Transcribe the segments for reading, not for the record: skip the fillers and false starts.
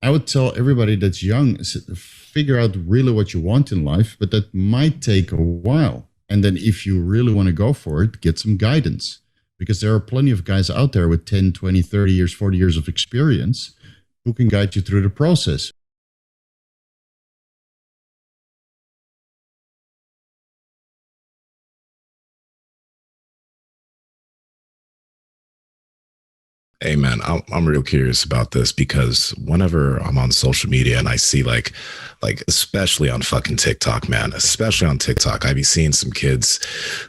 I would tell everybody that's young, figure out really what you want in life, but that might take a while. And then if you really want to go for it, get some guidance, because there are plenty of guys out there with 10, 20, 30 years, 40 years of experience who can guide you through the process. Hey man, I'm real curious about this because whenever I'm on social media and I see like especially on fucking TikTok, man, especially on TikTok, I be seeing some kids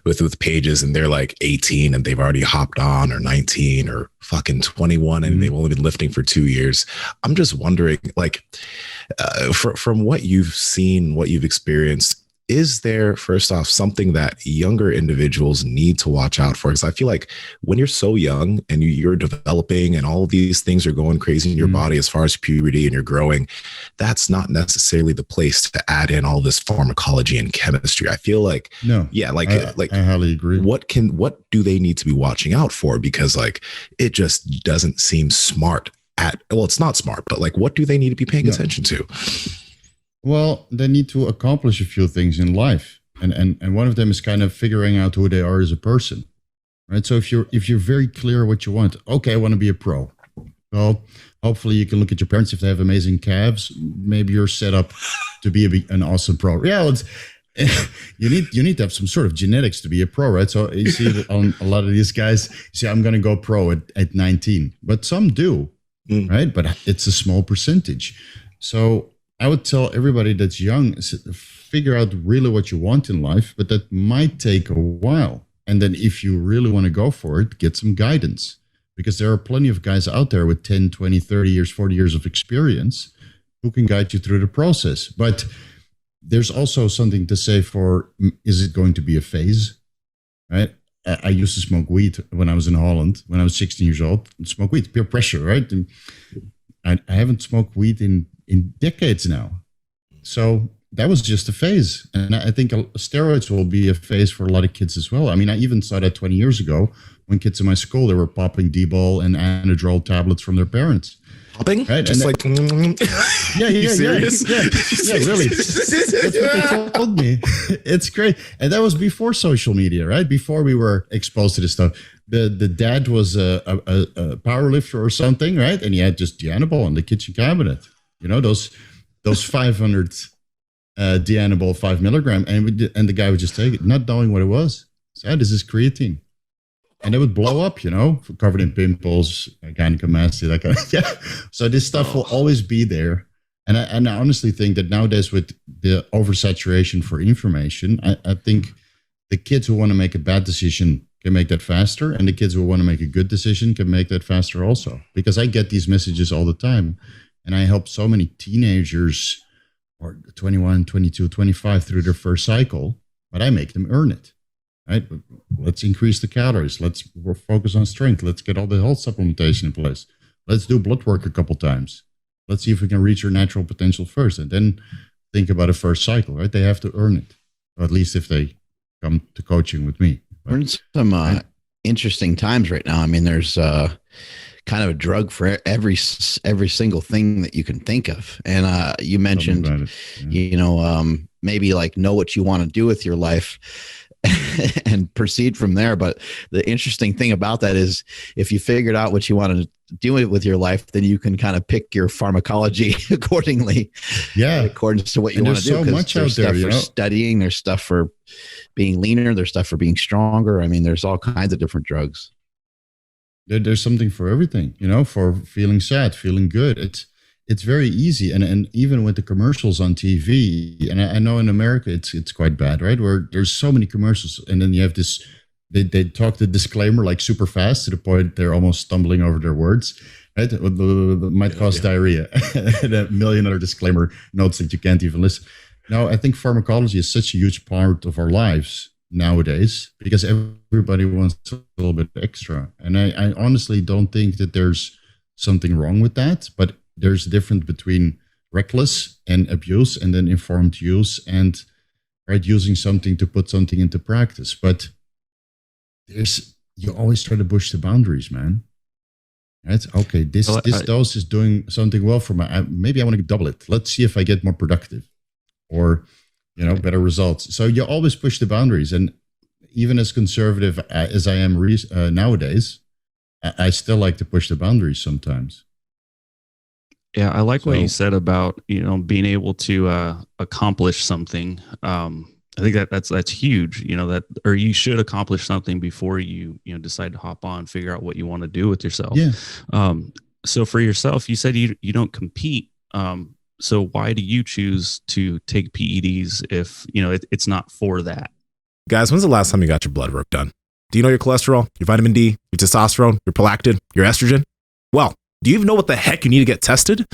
with pages and they're like 18 and they've already hopped on, or 19 or fucking 21 and they've only been lifting for 2 years. I'm just wondering, like, from what you've seen, what you've experienced, is there, first off, something that younger individuals need to watch out for? Because I feel like when you're so young and you're developing and all of these things are going crazy in your body as far as puberty and you're growing, that's not necessarily the place to add in all this pharmacology and chemistry. I feel like, No, yeah, like I highly agree. what do they need to be watching out for? Because like it just doesn't seem smart well, it's not smart, but like what do they need to be paying attention to? Well, they need to accomplish a few things in life. And one of them is kind of figuring out who they are as a person. Right. So if you're very clear what you want, okay, I want to be a pro. Well, hopefully you can look at your parents. If they have amazing calves, maybe you're set up to be an awesome pro. Yeah, you need to have some sort of genetics to be a pro, right? So you see that on a lot of these guys, you say, I'm going to go pro at 19, but some do, right? But it's a small percentage. So I would tell everybody that's young, figure out really what you want in life, but that might take a while. And then if you really want to go for it, get some guidance, because there are plenty of guys out there with 10, 20, 30 years, 40 years of experience who can guide you through the process. But there's also something to say for, is it going to be a phase, right? I used to smoke weed when I was in Holland, when I was 16 years old, smoke weed, peer pressure, right? And I haven't smoked weed in decades now. So that was just a phase. And I think steroids will be a phase for a lot of kids as well. I mean, I even saw that 20 years ago when kids in my school, they were popping D-ball and Anadrol tablets from their parents. Popping? Right? Just and like, yeah, serious? Yeah, really. That's what they told me. It's great. And that was before social media, right? Before we were exposed to this stuff. The dad was a power lifter or something, right? And he had just Dianabol in the kitchen cabinet. You know, those 500 Dianabol 5 milligram, and the guy would just take it, not knowing what it was. So this is creatine. And it would blow up, you know, covered in pimples, gynecomastia, that kind of yeah. So this stuff will always be there. And I honestly think that nowadays with the oversaturation for information, I think the kids who want to make a bad decision can make that faster. And the kids who want to make a good decision can make that faster also. Because I get these messages all the time. And I help so many teenagers, or 21, 22, 25 through their first cycle, but I make them earn it. Right? Let's increase the calories. Let's focus on strength. Let's get all the health supplementation in place. Let's do blood work a couple times. Let's see if we can reach your natural potential first, and then think about a first cycle. Right? They have to earn it, or at least if they come to coaching with me. We're in some interesting times right now. I mean, there's kind of a drug for every single thing that you can think of. And you mentioned, maybe like know what you want to do with your life and proceed from there. But the interesting thing about that is if you figured out what you want to do with your life, then you can kind of pick your pharmacology accordingly. Yeah. According to what you want to do. So much out there, stuff for studying, there's stuff for being leaner, there's stuff for being stronger. I mean, there's all kinds of different drugs. There's something for everything, you know, for feeling sad, feeling good. It's very easy. And even with the commercials on TV, and I know in America it's quite bad, right? Where there's so many commercials, and then you have this, they talk the disclaimer like super fast to the point they're almost stumbling over their words, right? It might cause diarrhea. And a million other disclaimer notes that you can't even listen. No, I think pharmacology is such a huge part of our lives nowadays because everybody wants a little bit extra. And I honestly don't think that there's something wrong with that, but there's a difference between reckless and abuse and then informed use and right using something to put something into practice. But you always try to push the boundaries, man. Right? Okay, this dose is doing something well for maybe I want to double it. Let's see if I get more productive or, better results. So you always push the boundaries. And even as conservative as I am nowadays, I still like to push the boundaries sometimes. Yeah, I like what you said about, being able to accomplish something. I think that's huge, or you should accomplish something before you decide to hop on, figure out what you want to do with yourself. Yeah. So for yourself, you said you don't compete. So why do you choose to take PEDs if, it's not for that? Guys, when's the last time you got your blood work done? Do you know your cholesterol, your vitamin D, your testosterone, your prolactin, your estrogen? Well, do you even know what the heck you need to get tested?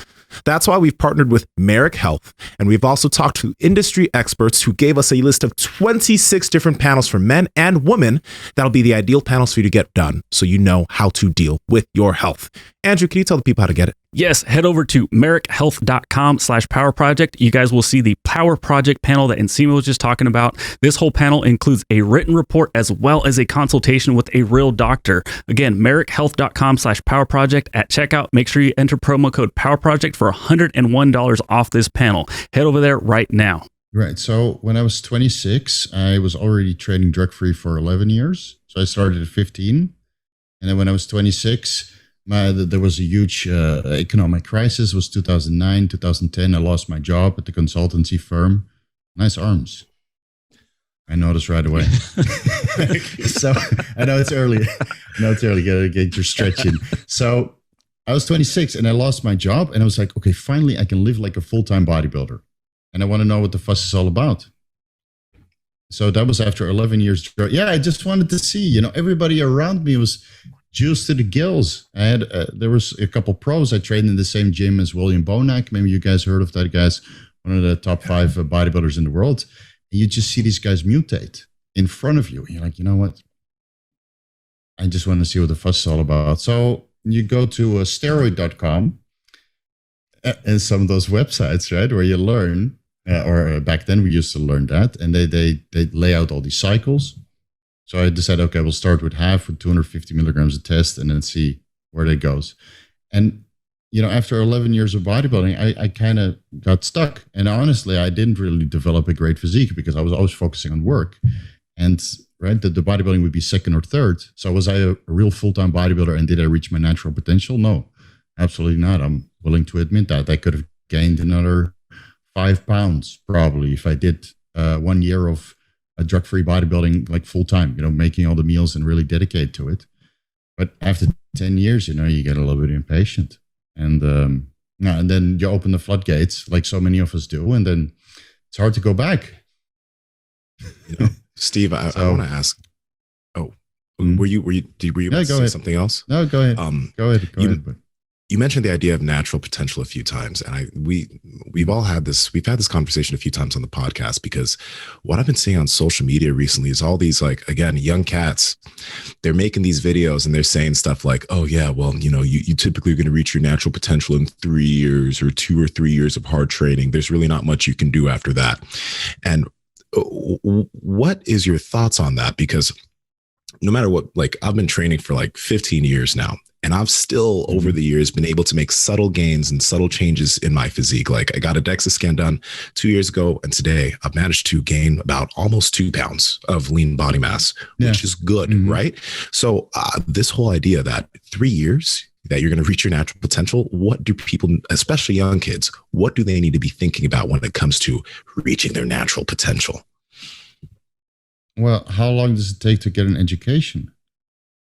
That's why we've partnered with Merrick Health, and we've also talked to industry experts who gave us a list of 26 different panels for men and women that'll be the ideal panels for you to get done so you know how to deal with your health. Andrew, can you tell the people how to get it? Yes, head over to merrickhealth.com/power project. You guys will see the power project panel that Nsima was just talking about. This whole panel includes a written report as well as a consultation with a real doctor. Again, merrickhealth.com/power project at checkout. Make sure you enter promo code power project for $101 off this panel. Head over there right now. Right. So when I was 26, I was already training drug-free for 11 years. So I started at 15. And then when I was 26, there was a huge economic crisis. It was 2009, 2010. I lost my job at the consultancy firm. Nice arms. I noticed right away. So I know it's early. Gotta get your stretch in. So I was 26 and I lost my job. And I was like, okay, finally I can live like a full-time bodybuilder. And I want to know what the fuss is all about. So that was after 11 years. Yeah, I just wanted to see, everybody around me was juiced to the gills. I had there was a couple pros. I trained in the same gym as William Bonac. Maybe you guys heard of that guy's one of the top 5 bodybuilders in the world. And you just see these guys mutate in front of you. And you're like, you know what? I just want to see what the fuss is all about. So you go to steroid.com and some of those websites, right, where you learn, or back then we used to learn that, and they lay out all these cycles. So I decided, okay, we'll start with half with 250 milligrams a test and then see where that goes. And, after 11 years of bodybuilding, I kind of got stuck. And honestly, I didn't really develop a great physique because I was always focusing on work. And, right, the bodybuilding would be second or third. So was I a real full-time bodybuilder and did I reach my natural potential? No, absolutely not. I'm willing to admit that. I could have gained another 5 pounds probably if I did 1 year of a drug-free bodybuilding like full-time, making all the meals and really dedicate to it. But after 10 years, you get a little bit impatient. And and then you open the floodgates like so many of us do, and then it's hard to go back. Steve, I want to ask. Oh, were you about to say something else? No, go ahead. Go ahead. You mentioned the idea of natural potential a few times, and we've had this conversation a few times on the podcast, because what I've been seeing on social media recently is all these, like, again, young cats, they're making these videos and they're saying stuff like, oh yeah, well, you typically are going to reach your natural potential in 3 years or 2 or 3 years of hard training. There's really not much you can do after that. And what is your thoughts on that? Because no matter what, like, I've been training for like 15 years now, and I've still over the years been able to make subtle gains and subtle changes in my physique. Like, I got a DEXA scan done 2 years ago, and today I've managed to gain about almost 2 pounds of lean body mass, which is good, right? So this whole idea that 3 years that you're going to reach your natural potential, what do people, especially young kids, what do they need to be thinking about when it comes to reaching their natural potential? Well, how long does it take to get an education?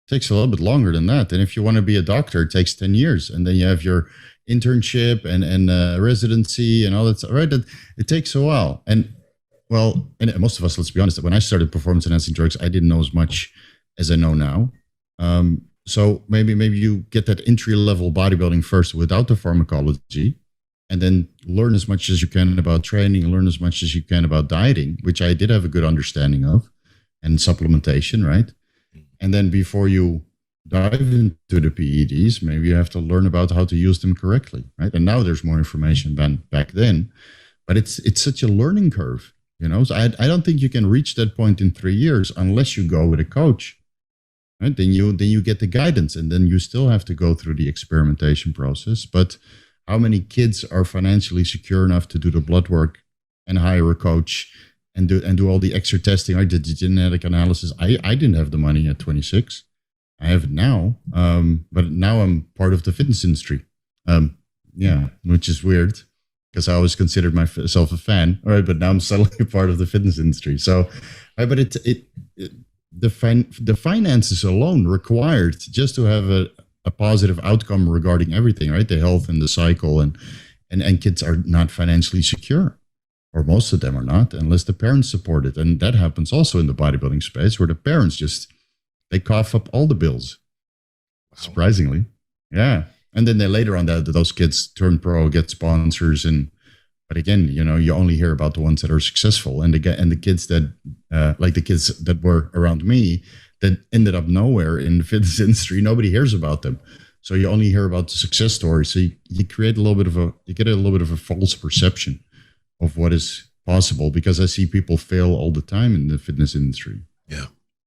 It takes a little bit longer than that. And if you want to be a doctor, it takes 10 years. And then you have your internship and residency and all that stuff, right? It takes a while. And most of us, let's be honest, when I started performance enhancing drugs, I didn't know as much as I know now. So maybe you get that entry level bodybuilding first without the pharmacology, and then learn as much as you can about training, learn as much as you can about dieting, which I did have a good understanding of, and supplementation, right? And then before you dive into the PEDs, maybe you have to learn about how to use them correctly, right? And now there's more information than back then, but it's such a learning curve, So I don't think you can reach that point in 3 years unless you go with a coach. right? Then you get the guidance, and then you still have to go through the experimentation process. But how many kids are financially secure enough to do the blood work and hire a coach and do all the extra testing, right? The genetic analysis. I didn't have the money at 26. I have it now, but now I'm part of the fitness industry. Which is weird because I always considered myself a fan, all right? But now I'm suddenly a part of the fitness industry. So, but the finances alone required just to have a positive outcome regarding everything, right? The health and the cycle, and kids are not financially secure, or most of them are not, unless the parents support it. And that happens also in the bodybuilding space, where the parents they cough up all the bills, surprisingly. Yeah. And then they later on those kids turn pro, get sponsors, but again, you only hear about the ones that are successful, and the kids that like the kids that were around me that ended up nowhere in the fitness industry. Nobody hears about them, so you only hear about the success stories. So you create a little bit of a false perception of what is possible, because I see people fail all the time in the fitness industry. Yeah.